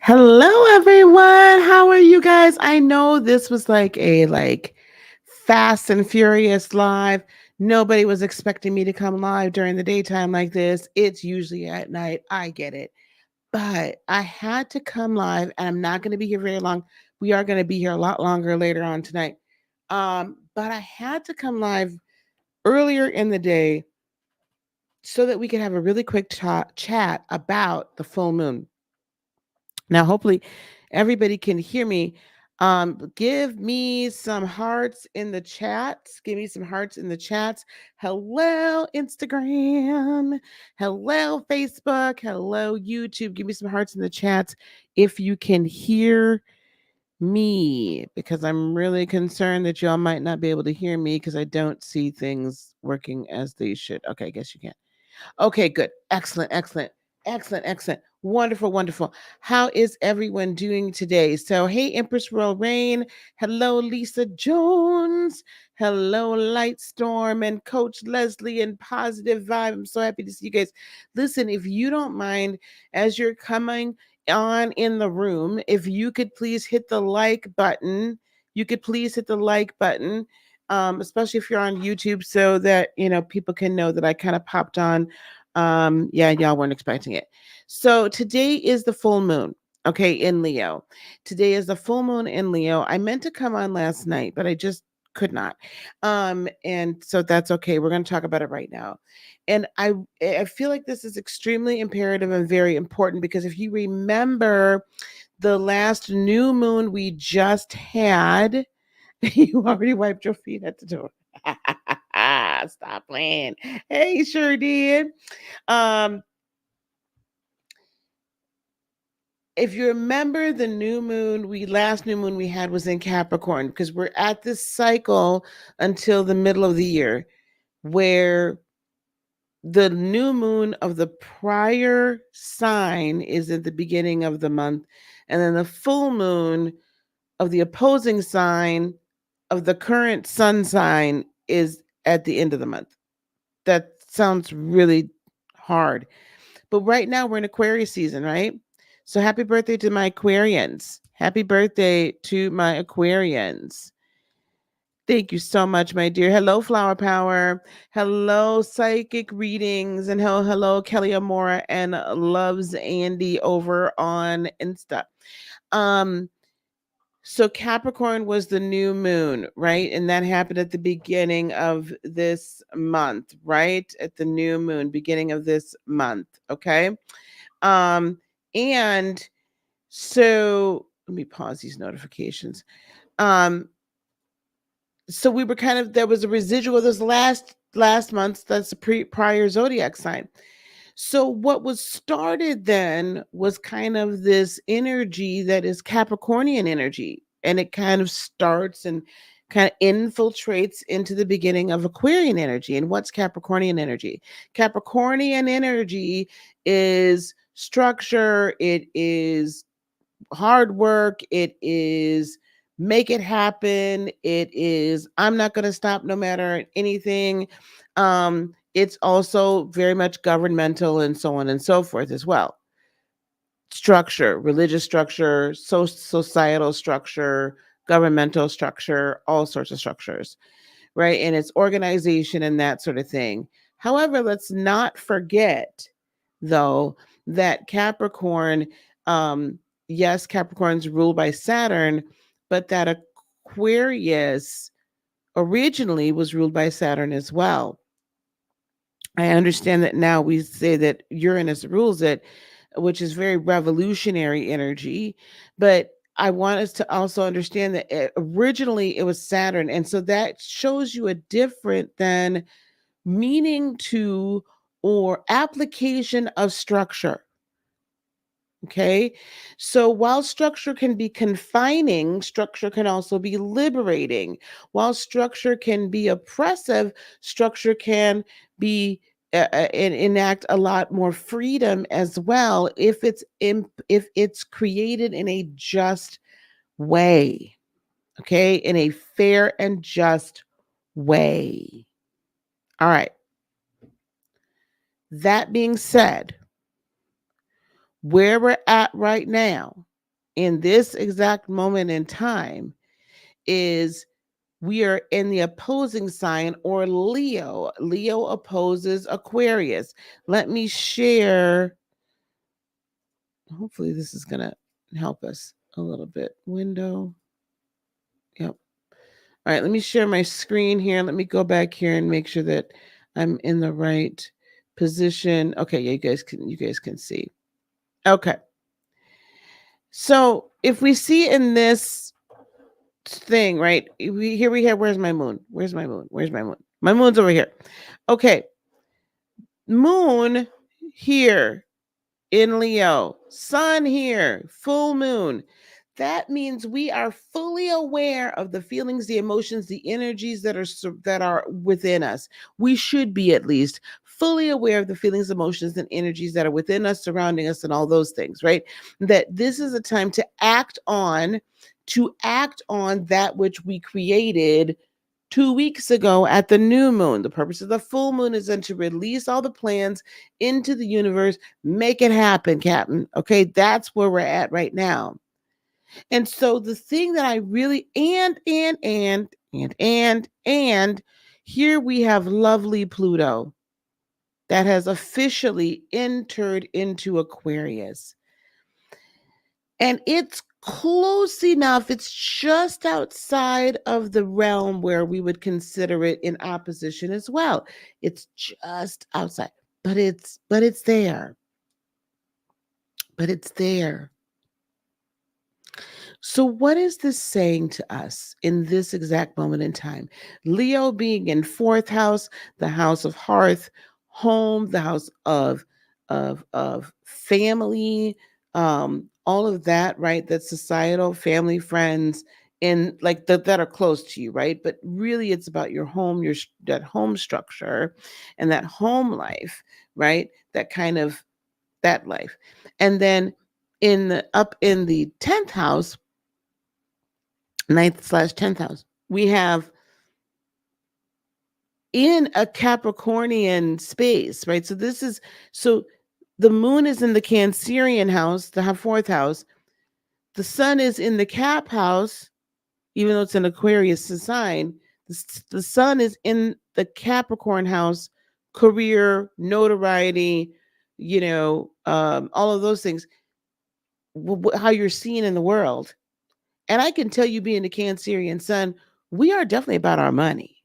Hello everyone. How are you guys? I know this was like a fast and furious live. Nobody was expecting me to come live during the daytime like this. It's usually at night. I get it. But I had to come live and I'm not going to be here very long. We are going to be here a lot longer later on tonight. But I had to come live earlier in the day so that we could have a really quick chat about the full moon. Now, hopefully, everybody can hear me. Give me some hearts in the chats. Give me some hearts in the chats. Hello, Instagram. Hello, Facebook. Hello, YouTube. Give me some hearts in the chats if you can hear me, because I'm really concerned that y'all might not be able to hear me because I don't see things working as they should. Okay, I guess you can. Okay, good. Excellent, excellent, excellent, excellent. Wonderful, wonderful. How is everyone doing today? So, hey, Empress Royal Rain. Hello, Lisa Jones. Hello, Lightstorm and Coach Leslie and Positive Vibe. I'm so happy to see you guys. Listen, if you don't mind, as you're coming on in the room, if you could please hit the like button. You could please hit the like button. Especially if you're on YouTube, so that people can know that I kind of popped on. Yeah, y'all weren't expecting it. So today is the full moon, okay, in Leo. Today is the full moon in Leo. I meant to come on last night, but I just could not. And so that's okay. We're going to talk about it right now. And I feel like this is extremely imperative and very important because if you remember the last new moon we just had, you already wiped your feet at the door. Stop playing. Hey, sure did. Um, if you remember the last new moon we had was in Capricorn because we're at this cycle until the middle of the year where the new moon of the prior sign is at the beginning of the month, and then the full moon of the opposing sign of the current sun sign is at the end of the month. That sounds really hard. But right now we're in Aquarius season, right? So happy birthday to my Aquarians. Happy birthday to my Aquarians. Thank you so much, my dear. Hello, Flower Power. Hello, Psychic Readings. And hello, Kelly Amora and Loves Andy over on Insta. So Capricorn was the new moon, right? And that happened at the beginning of this month, right? At the new moon, beginning of this month, okay? Um and so let me pause these notifications. Um so we were kind of, there was a residual of this last month, that's the prior zodiac sign. So what was started then was kind of this energy that is Capricornian energy, and it kind of starts and kind of infiltrates into the beginning of Aquarian energy. And what's Capricornian energy? Capricornian energy is structure, it is hard work, it is make it happen, it is I'm not going to stop no matter anything. It's also very much governmental and so on and so forth as well. Structure, religious structure, societal structure, governmental structure, all sorts of structures, right? And it's organization and that sort of thing. However, let's not forget, though, that Capricorn, yes, Capricorn's ruled by Saturn, but that Aquarius originally was ruled by Saturn as well. I understand that now we say that Uranus rules it, which is very revolutionary energy. But I want us to also understand that originally it was Saturn. And so that shows you a different than meaning to or application of structure. Okay. So while structure can be confining, structure can also be liberating. While structure can be oppressive, structure can be enact a lot more freedom as well if it's created in a just way. Okay, in a fair and just way. All right. That being said, where we're at right now, in this exact moment in time is we are in the opposing sign, or Leo. Leo opposes Aquarius. Let me share. Hopefully this is going to help us a little bit. Window. Yep. All right, let me share my screen here. Let me go back here and make sure that I'm in the right position. Okay, yeah, you guys can see. Okay. So if we see in this thing, right? Here we have, where's my moon? Where's my moon? Where's my moon? My moon's over here. Okay. Moon here in Leo, sun here, full moon. That means we are fully aware of the feelings, the emotions, the energies that are within us. We should be, at least, fully aware of the feelings, emotions, and energies that are within us, surrounding us, and all those things, right? That this is a time to act on that which we created 2 weeks ago at the new moon. The purpose of the full moon is then to release all the plans into the universe, make it happen, Captain. Okay, that's where we're at right now. And so the thing that I really and here we have lovely Pluto that has officially entered into Aquarius. And it's close enough, it's just outside of the realm where we would consider it in opposition as well. It's just outside, but it's there. But it's there. So, what is this saying to us in this exact moment in time? Leo being in fourth house, the house of hearth, home, the house of family, all of that, right? That's societal, family, friends, and like that are close to you, right? But really, it's about your home, that home structure, and that home life, right? That kind of that life, and then up in the 10th house, 9th/10th house, we have in a Capricornian space, right? So the moon is in the Cancerian house, the fourth house. The sun is in the Cap house, even though it's an Aquarius sign. The sun is in the Capricorn house, career, notoriety, all of those things, how you're seen in the world. And I can tell you, being the Cancerian sun, we are definitely about our money.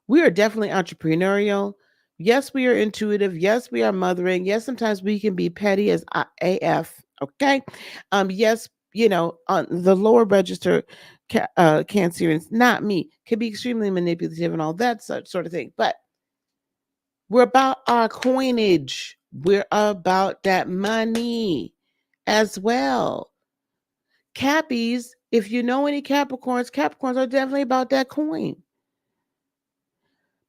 We are definitely entrepreneurial. Yes, we are intuitive. Yes, we are mothering. Yes, sometimes we can be petty as AF. Okay. Yes, on the lower register, Cancerians, not me, can be extremely manipulative and all that sort of thing. But we're about our coinage. We're about that money as well. Cappies, if you know any Capricorns are definitely about that coin.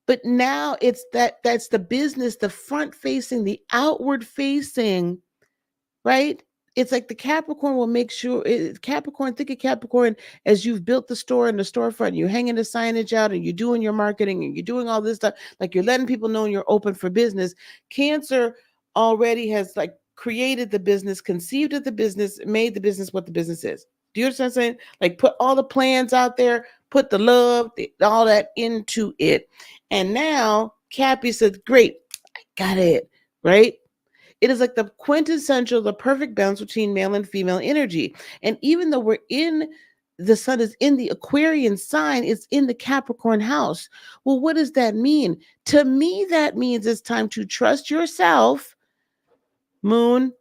But now that's the business, the front facing, the outward facing, right? It's like the Capricorn will make sure Capricorn, think of Capricorn as you've built the store and the storefront, you're hanging the signage out and you're doing your marketing and you're doing all this stuff, like you're letting people know you're open for business. Cancer already has like created the business, conceived of the business, made the business what the business is. Do you understand what I'm saying? Like put all the plans out there, put the love, all that into it. And now Cappy says, great, I got it, right? It is like the quintessential, the perfect balance between male and female energy. And even though the sun is in the Aquarian sign, it's in the Capricorn house. Well, what does that mean? To me, that means it's time to trust yourself, moon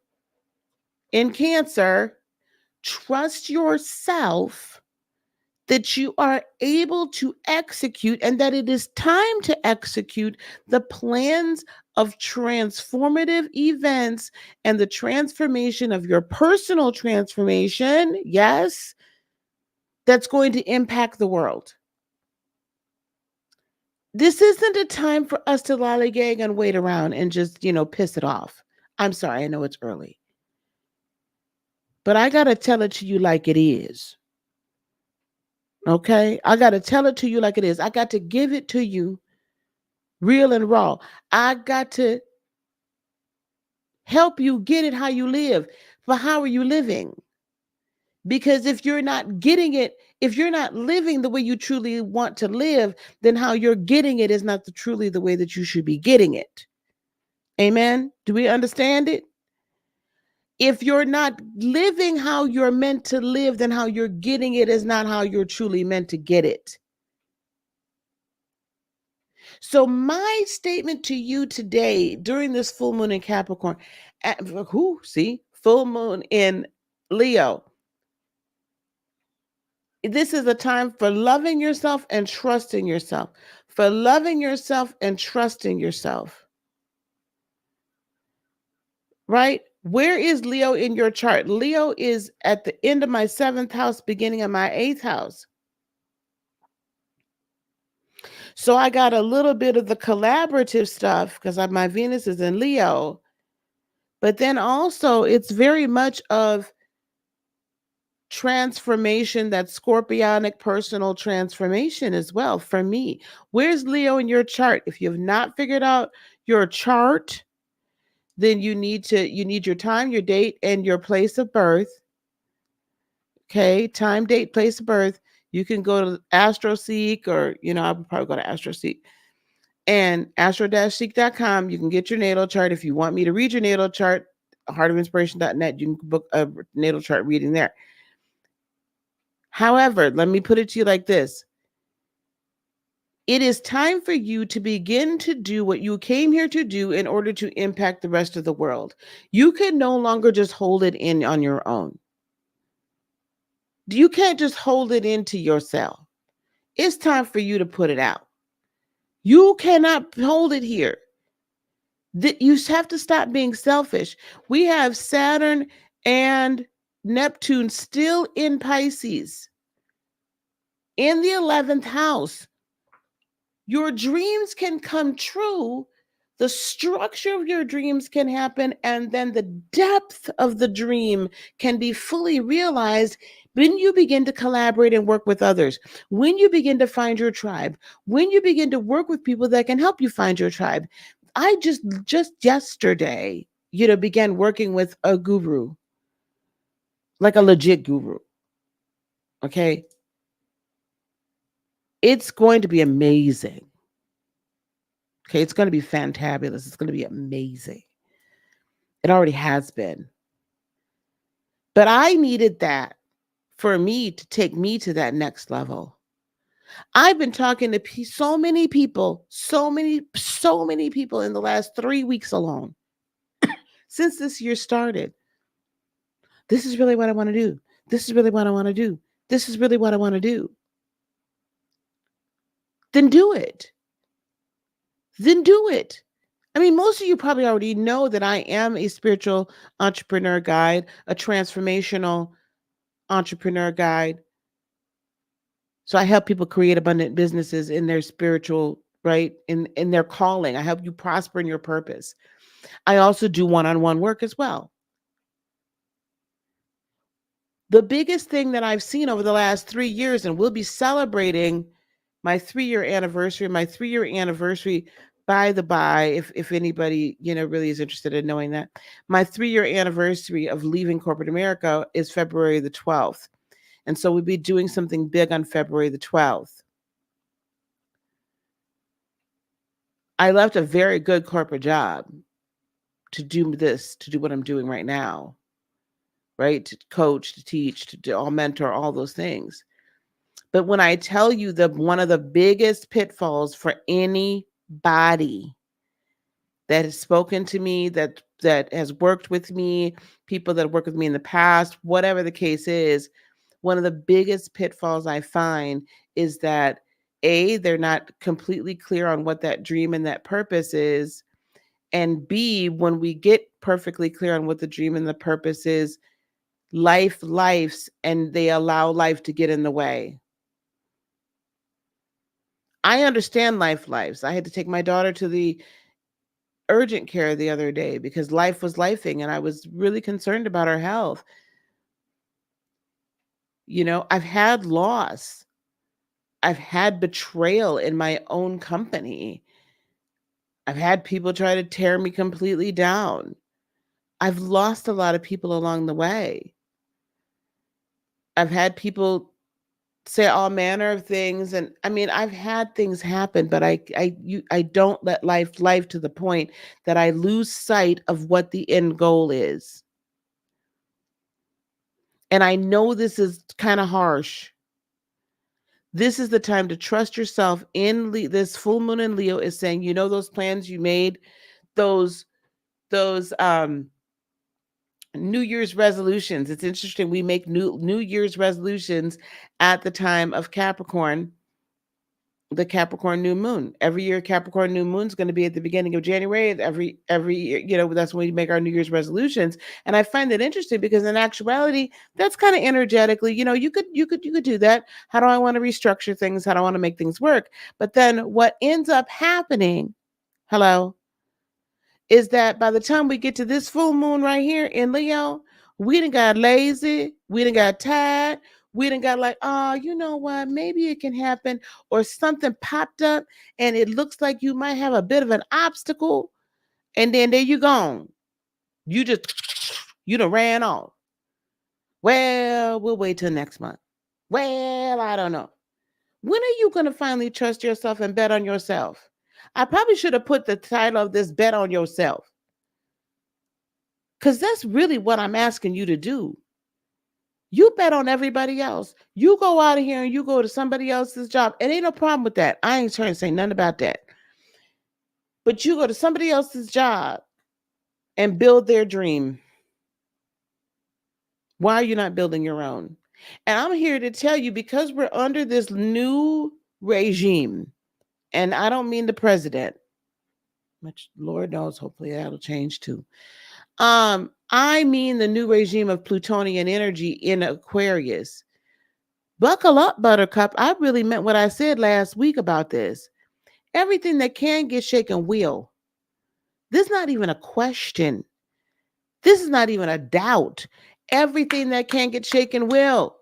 in Cancer. Trust yourself that you are able to execute and that it is time to execute the plans of transformative events and the transformation of your personal transformation, yes, that's going to impact the world. This isn't a time for us to lollygag and wait around and just, piss it off. I'm sorry, I know it's early. But I got to tell it to you like it is. Okay? I got to tell it to you like it is. I got to give it to you real and raw. I got to help you get it how you live. But how are you living? Because if you're not getting it, if you're not living the way you truly want to live, then how you're getting it is not truly the way that you should be getting it. Amen. Do we understand it? If you're not living how you're meant to live, then how you're getting it is not how you're truly meant to get it. So my statement to you today during this full moon in Capricorn, full moon in Leo. This is a time for loving yourself and trusting yourself. For loving yourself and trusting yourself. Right? Where is Leo in your chart? Leo is at the end of my 7th house, beginning of my 8th house. So I got a little bit of the collaborative stuff because my Venus is in Leo. But then also it's very much of transformation, that scorpionic personal transformation as well for me. Where's Leo in your chart? If you have not figured out your chart, then you need your time, your date, and your place of birth. Okay, time, date, place of birth. You can go to AstroSeek, or I would probably go to AstroSeek and astro-seek.com. You can get your natal chart. If you want me to read your natal chart, heartofinspiration.net, you can book a natal chart reading there. However, let me put it to you like this. It is time for you to begin to do what you came here to do in order to impact the rest of the world. You can no longer just hold it in on your own. You can't just hold it into yourself. It's time for you to put it out. You cannot hold it here. You have to stop being selfish. We have Saturn and Neptune still in Pisces in the 11th house. Your dreams can come true. The structure of your dreams can happen, and then the depth of the dream can be fully realized when you begin to collaborate and work with others, when you begin to find your tribe, when you begin to work with people that can help you find your tribe. I just yesterday, began working with a guru, like a legit guru. Okay. It's going to be amazing. Okay. It's going to be fantabulous. It's going to be amazing. It already has been. But I needed that for me to take me to that next level. I've been talking to so many people in the last 3 weeks alone since this year started. This is really what I want to do. This is really what I want to do. This is really what I want to do. Then do it. Then do it. I mean, most of you probably already know that I am a spiritual entrepreneur guide, a transformational entrepreneur guide. So I help people create abundant businesses in their spiritual, right? In their calling. I help you prosper in your purpose. I also do one-on-one work as well. The biggest thing that I've seen over the last 3 years, and we'll be celebrating my 3-year anniversary, by the by, if anybody, really is interested in knowing that, my 3-year anniversary of leaving corporate America is February the 12th. And so we'll be doing something big on February the 12th. I left a very good corporate job to do what I'm doing right now, right? To coach, to teach, to do all mentor, all those things. But when I tell you that one of the biggest pitfalls for anybody that has spoken to me, that has worked with me, people that worked with me in the past, whatever the case is, one of the biggest pitfalls I find is that A, they're not completely clear on what that dream and that purpose is. And B, when we get perfectly clear on what the dream and the purpose is, lives, and they allow life to get in the way. I understand lives. I had to take my daughter to the urgent care the other day because life was lifing and I was really concerned about her health. I've had loss. I've had betrayal in my own company. I've had people try to tear me completely down. I've lost a lot of people along the way. I've had people say all manner of things, and I mean, I've had things happen, but I don't let life to the point that I lose sight of what the end goal is. And I know this is kind of harsh. This is the time to trust yourself in this full moon in Leo is saying, you know, those plans you made, those those New Year's resolutions. It's interesting. We make New Year's resolutions at the time of Capricorn, the Capricorn new moon. Every year, Capricorn new moon is going to be at the beginning of January. Every year, you know, that's when we make our New Year's resolutions. And I find that interesting because in actuality, that's kind of energetically, you know, you could do that. How do I want to restructure things? How do I want to make things work? But then what ends up happening, hello, is that by the time we get to this full moon right here in Leo, we done got lazy, we done got tired, we done got like, oh, you know what, maybe it can happen, or something popped up and it looks like you might have a bit of an obstacle, and then there you gone. You just, you done ran off. Well, we'll wait till next month. Well, I don't know. When are you going to finally trust yourself and bet on yourself? I probably should have put the title of this bet on yourself. Because that's really what I'm asking you to do. You bet on everybody else. You go out of here and you go to somebody else's job. And ain't no problem with that. I ain't trying to say nothing about that. But you go to somebody else's job and build their dream. Why are you not building your own? And I'm here to tell you, because we're under this new regime, and I don't mean the president, which Lord knows, hopefully that'll change too. I mean the new regime of Plutonian energy in Aquarius. Buckle up, Buttercup. I really meant what I said last week about this. Everything that can get shaken will. This is not even a question. This is not even a doubt. Everything that can get shaken will.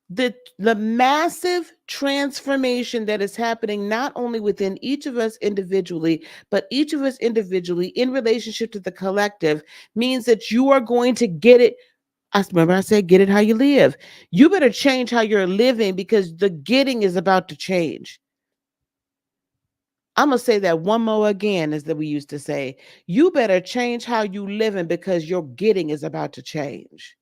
The massive transformation that is happening not only within each of us individually, but each of us individually in relationship to the collective means that you are going to get it. I remember I said, get it how you live. You better change how you're living because the getting is about to change. I'm going to say that one more again, as that we used to say. You better change how you living because your getting is about to change.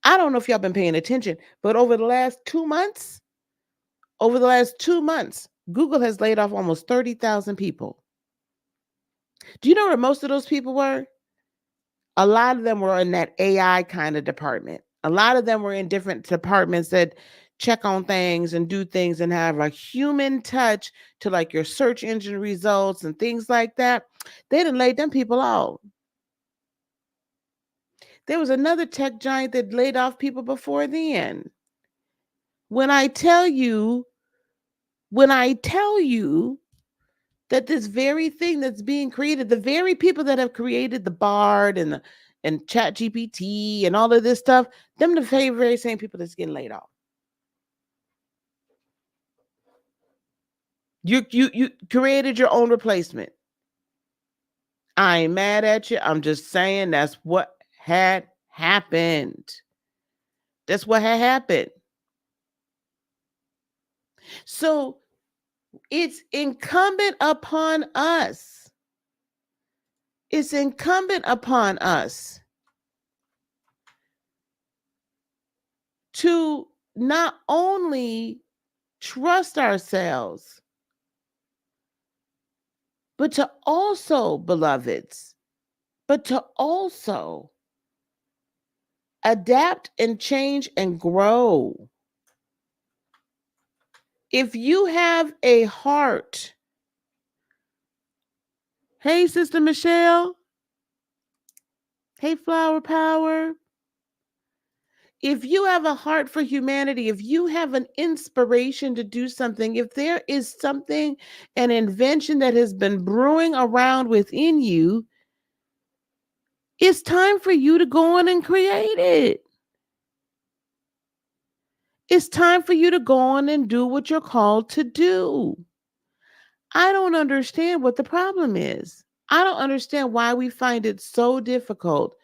I don't know if y'all been paying attention, but over the last 2 months, Google has laid off almost 30,000 people. Do you know where most of those people were? A lot of them were in that AI kind of department. A lot of them were in different departments that check on things and do things and have a human touch to like your search engine results and things like that. They didn't lay them people off. There was another tech giant that laid off people before then. When I tell you that this very thing that's being created, the very people that have created the Bard and Chat GPT and all of this stuff, them the very same people that's getting laid off. You created your own replacement. I ain't mad at you. I'm just saying that's what had happened. That's what had happened. So it's incumbent upon us. It's incumbent upon us to not only trust ourselves, but to also, beloveds, but to also adapt and change and grow. If you have a heart, hey, Sister Michelle, hey, Flower Power, if you have a heart for humanity, if you have an inspiration to do something, if there is something, an invention that has been brewing around within you, it's time for you to go on and create it. It's time for you to go on and do what you're called to do. I don't understand what the problem is. I don't understand why we find it so difficult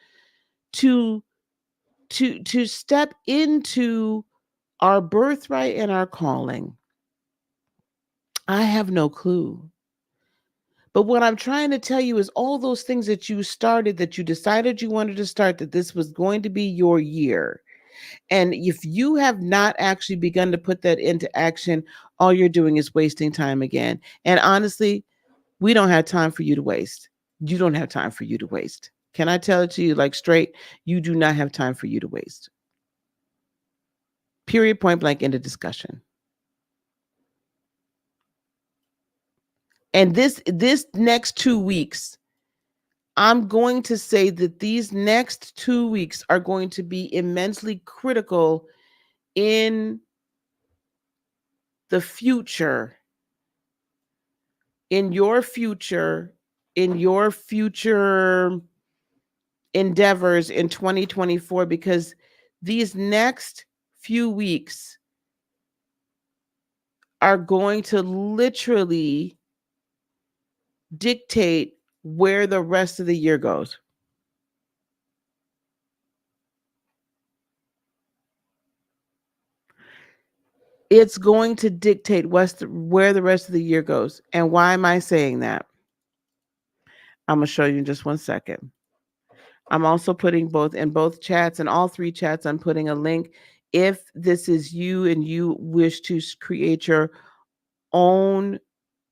to to step into our birthright and our calling. I have no clue. But what I'm trying to tell you is all those things that you started, that you decided you wanted to start, that this was going to be your year. And if you have not actually begun to put that into action, all you're doing is wasting time again. And honestly, we don't have time for you to waste. You don't have time for you to waste. Can I tell it to you like straight? You do not have time for you to waste. Period, point blank, end of discussion. And this next 2 weeks, I'm going to say that these next 2 weeks are going to be immensely critical in the future, in your future, in your future endeavors in 2024, because these next few weeks are going to literally dictate where the rest of the year goes. It's going to dictate where the rest of the year goes. And why am I saying that? I'm going to show you in just 1 second. I'm also putting both in both chats, and all 3 chats, I'm putting a link. If this is you and you wish to create your own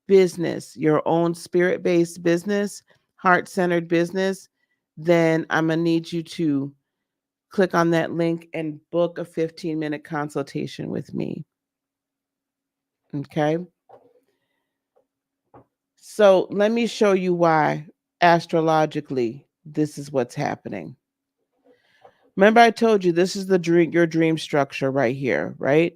business, your own spirit-based business, heart-centered business, then I'm going to need you to click on that link and book a 15-minute consultation with me. Okay? So let me show you why astrologically this is what's happening. Remember I told you this is your dream structure right here, right?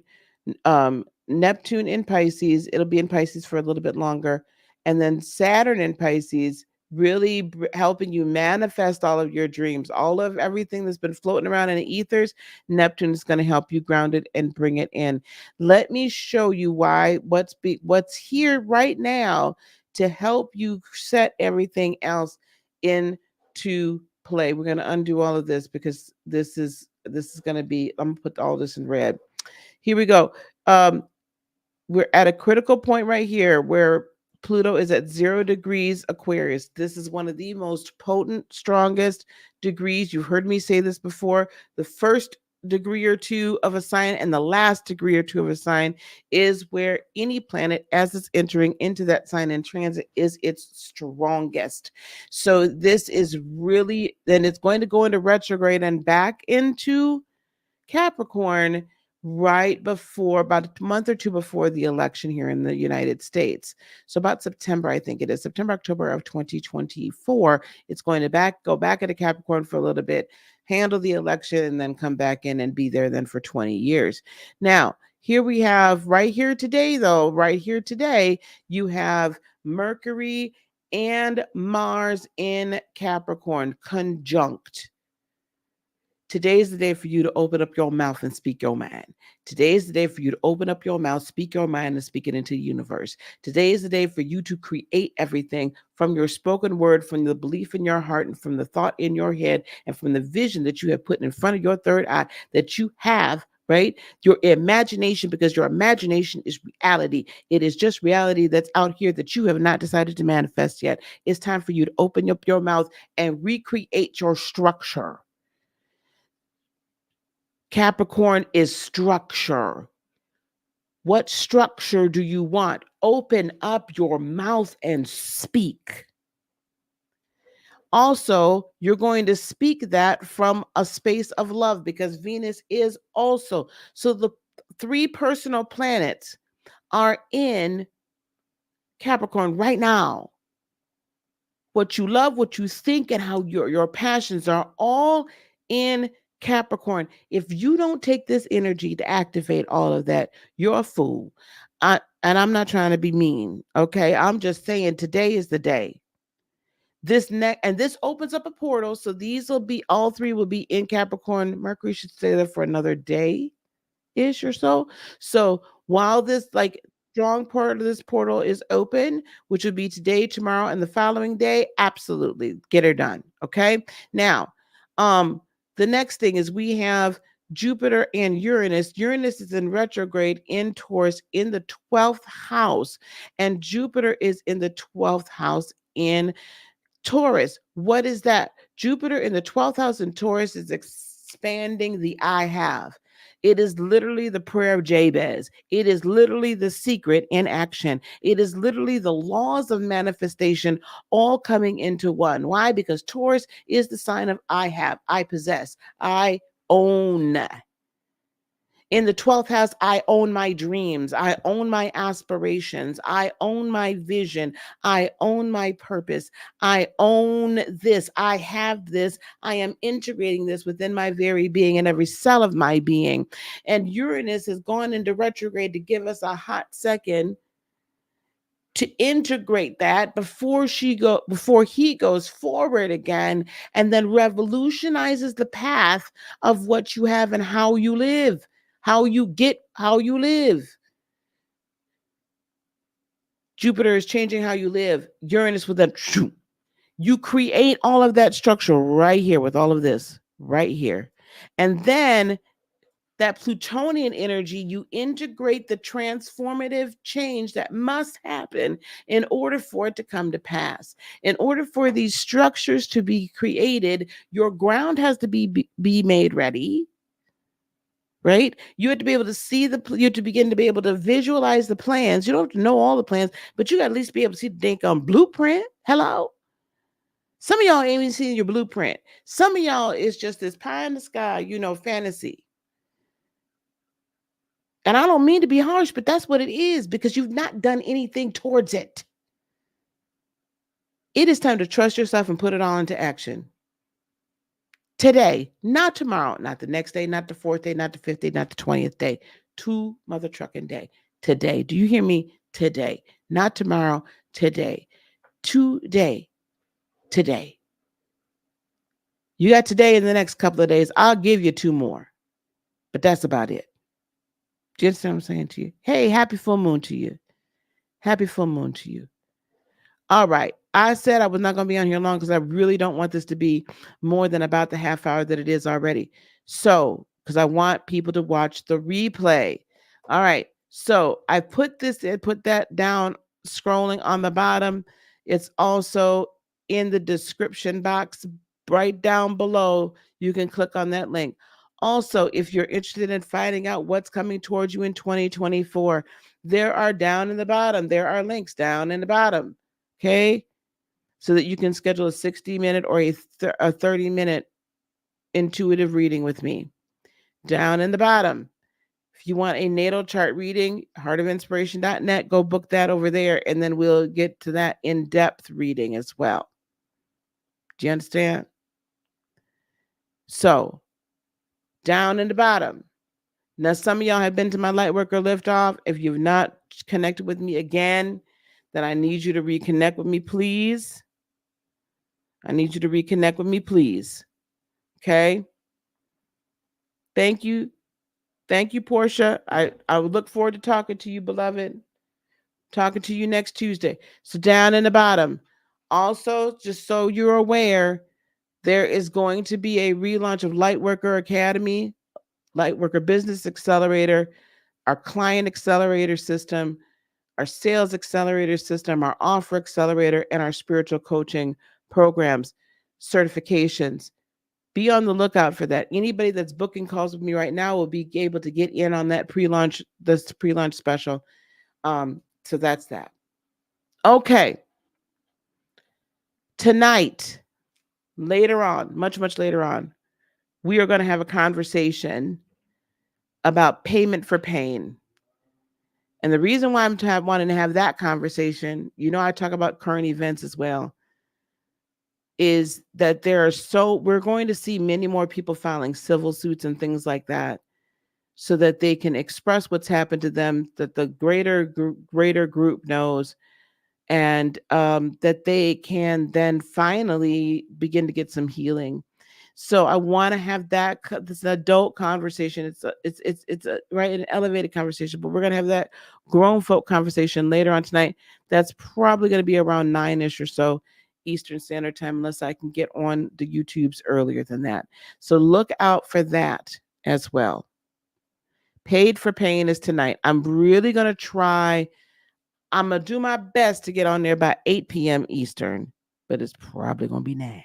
Neptune in Pisces, it'll be in Pisces for a little bit longer. And then Saturn in Pisces, really helping you manifest all of your dreams, all of everything that's been floating around in the ethers. Neptune is going to help you ground it and bring it in. Let me show you why what's here right now to help you set everything else into play. We're going to undo all of this because this is going to be, I'm going to put all this in red. Here we go. We're at a critical point right here where Pluto is at 0 degrees Aquarius. This is one of the most potent, strongest degrees. You've heard me say this before. The first degree or 2 of a sign and the last degree or 2 of a sign is where any planet, as it's entering into that sign in transit, is its strongest. So this is really, then it's going to go into retrograde and back into Capricorn right before, about a month or 2 before the election here in the United States. So about September, I think it is September, October of 2024. It's going to go back into Capricorn for a little bit, handle the election, and then come back in and be there then for 20 years. Now, here we have right here today, though, right here today, you have Mercury and Mars in Capricorn conjunct. Today is the day for you to open up your mouth and speak your mind. Today is the day for you to open up your mouth, speak your mind, and speak it into the universe. Today is the day for you to create everything from your spoken word, from the belief in your heart, and from the thought in your head, and from the vision that you have put in front of your third eye that you have, right? Your imagination, because your imagination is reality. It is just reality that's out here that you have not decided to manifest yet. It's time for you to open up your mouth and recreate your structure. Capricorn is structure. What structure do you want? Open up your mouth and speak. Also, you're going to speak that from a space of love because Venus is also. So the 3 personal planets are in Capricorn right now. What you love, what you think, and how your passions are all in Capricorn. If you don't take this energy to activate all of that, you're a fool. And I'm not trying to be mean, okay? I'm just saying today is the day. This opens up a portal. So these will be, all 3 will be in Capricorn. Mercury should stay there for another day-ish or so. So while this like strong part of this portal is open, which would be today, tomorrow, and the following day, absolutely get her done. Okay. Now, The next thing is we have Jupiter and Uranus. Uranus is in retrograde in Taurus in the 12th house, and Jupiter is in the 12th house in Taurus. What is that? Jupiter in the 12th house in Taurus is expanding the I have. It is literally the prayer of Jabez. It is literally the secret in action. It is literally the laws of manifestation all coming into one. Why? Because Taurus is the sign of I have, I possess, I own. In the 12th house, I own my dreams. I own my aspirations. I own my vision. I own my purpose. I own this. I have this. I am integrating this within my very being and every cell of my being. And Uranus has gone into retrograde to give us a hot second to integrate that before he goes forward again and then revolutionizes the path of what you have and how you live, how you live. Jupiter is changing how you live. Uranus with that, you create all of that structure right here with all of this right here. And then that Plutonian energy, you integrate the transformative change that must happen in order for it to come to pass. In order for these structures to be created, your ground has to be made ready, right? You have to be able to see you have to begin to be able to visualize the plans. You don't have to know all the plans, but you got to at least be able to see the dang blueprint. Hello? Some of y'all ain't even seeing your blueprint. Some of y'all is just this pie in the sky, fantasy. And I don't mean to be harsh, but that's what it is because you've not done anything towards it. It is time to trust yourself and put it all into action. Today, not tomorrow, not the next day, not the fourth day, not the fifth day, not the 20th day. To mother trucking day. Today. Do you hear me? Today. Not tomorrow, today. Today. Today. You got today in the next couple of days. I'll give you 2 more. But that's about it. Do you understand what I'm saying to you? Hey, happy full moon to you. Happy full moon to you. All right. I said I was not going to be on here long because I really don't want this to be more than about the half hour that it is already. So, because I want people to watch the replay. All right. So I put that down, scrolling on the bottom. It's also in the description box right down below. You can click on that link. Also, if you're interested in finding out what's coming towards you in 2024, there are links down in the bottom. Okay. So that you can schedule a 60-minute or a 30-minute intuitive reading with me. Down in the bottom. If you want a natal chart reading, heartofinspiration.net, go book that over there. And then we'll get to that in-depth reading as well. Do you understand? So, down in the bottom. Now, some of y'all have been to my Lightworker Liftoff. If you've not connected with me again, then I need you to reconnect with me, please. I need you to reconnect with me, please. Okay? Thank you. Thank you, Portia. I would look forward to talking to you, beloved. Talking to you next Tuesday. So down in the bottom. Also, just so you're aware, there is going to be a relaunch of Lightworker Academy, Lightworker Business Accelerator, our Client Accelerator System, our Sales Accelerator System, our Offer Accelerator, and our Spiritual Coaching programs, certifications. Be on the lookout for that. Anybody that's booking calls with me right now will be able to get in on that pre-launch special. So that's that. Okay. Tonight, later on, much later on, we are going to have a conversation about payment for pain. And the reason why I'm wanting to have that conversation, I talk about current events as well, is that we're going to see many more people filing civil suits and things like that so that they can express what's happened to them, that the greater group knows, and that they can then finally begin to get some healing. So I want to have this adult conversation. It's an elevated conversation, but we're going to have that grown folk conversation later on tonight. That's probably going to be around 9ish or so Eastern Standard Time, unless I can get on the YouTubes earlier than that. So look out for that as well. Paid for Pain is tonight. I'm really going to try. I'm going to do my best to get on there by 8 p.m. Eastern, but it's probably going to be 9.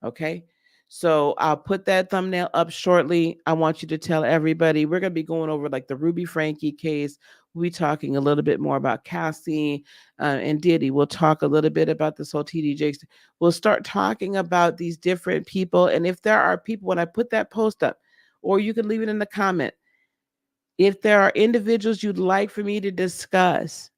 Okay. So I'll put that thumbnail up shortly. I want you to tell everybody we're going to be going over like the Ruby Frankie case. We'll be talking a little bit more about Cassie and Diddy. We'll talk a little bit about this whole TD Jakes. We'll start talking about these different people. And if there are people, when I put that post up, or you can leave it in the comment, if there are individuals you'd like for me to discuss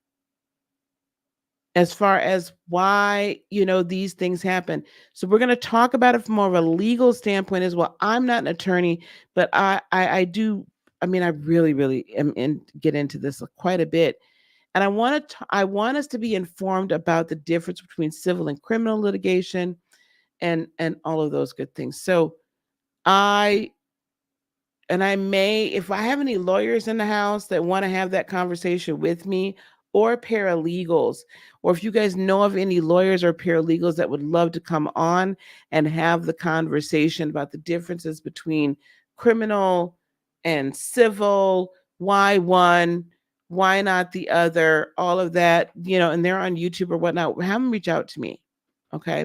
as far as why, these things happen. So we're going to talk about it from more of a legal standpoint as well. I'm not an attorney, but I do. I mean, I really am get into this quite a bit. And I want us to be informed about the difference between civil and criminal litigation and all of those good things. So I may, if I have any lawyers in the house that want to have that conversation with me, or paralegals, or if you guys know of any lawyers or paralegals that would love to come on and have the conversation about the differences between criminal and civil, why one, why not the other, all of that, and they're on YouTube or whatnot, have them reach out to me. Okay.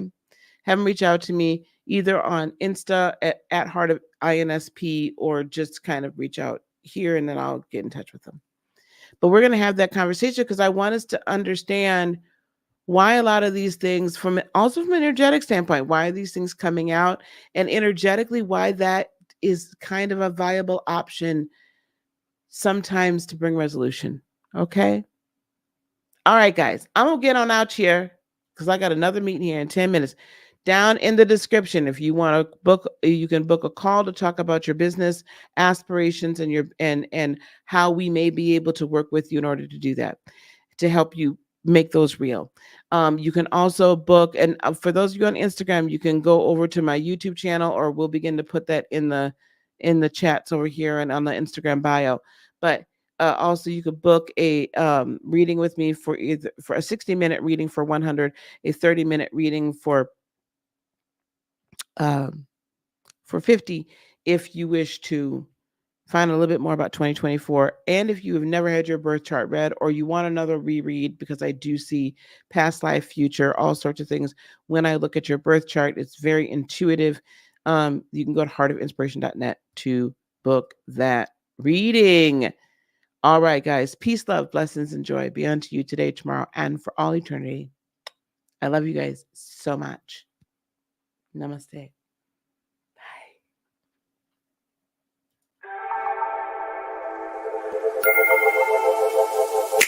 Have them reach out to me either on Insta at Heart of INSP, or just kind of reach out here and then I'll get in touch with them. But we're going to have that conversation because I want us to understand why a lot of these things, also from an energetic standpoint, why are these things coming out, and energetically why that is kind of a viable option sometimes to bring resolution. Okay. All right, guys, I'm going to get on out here because I got another meeting here in 10 minutes. Down in the description, if you want to book, you can book a call to talk about your business aspirations and and how we may be able to work with you in order to do that, to help you make those real. You can also book, and for those of you on Instagram, you can go over to my YouTube channel, or we'll begin to put that in the chats over here and on the Instagram bio. But also, you could book a reading with me for a 60-minute reading for 100, a 30-minute reading for 50, if you wish to find a little bit more about 2024. And if you have never had your birth chart read, or you want another reread, because I do see past life, future, all sorts of things. When I look at your birth chart, it's very intuitive. You can go to heartofinspiration.net to book that reading. All right, guys. Peace, love, blessings, and joy be unto you today, tomorrow, and for all eternity. I love you guys so much. Namaste. Bye.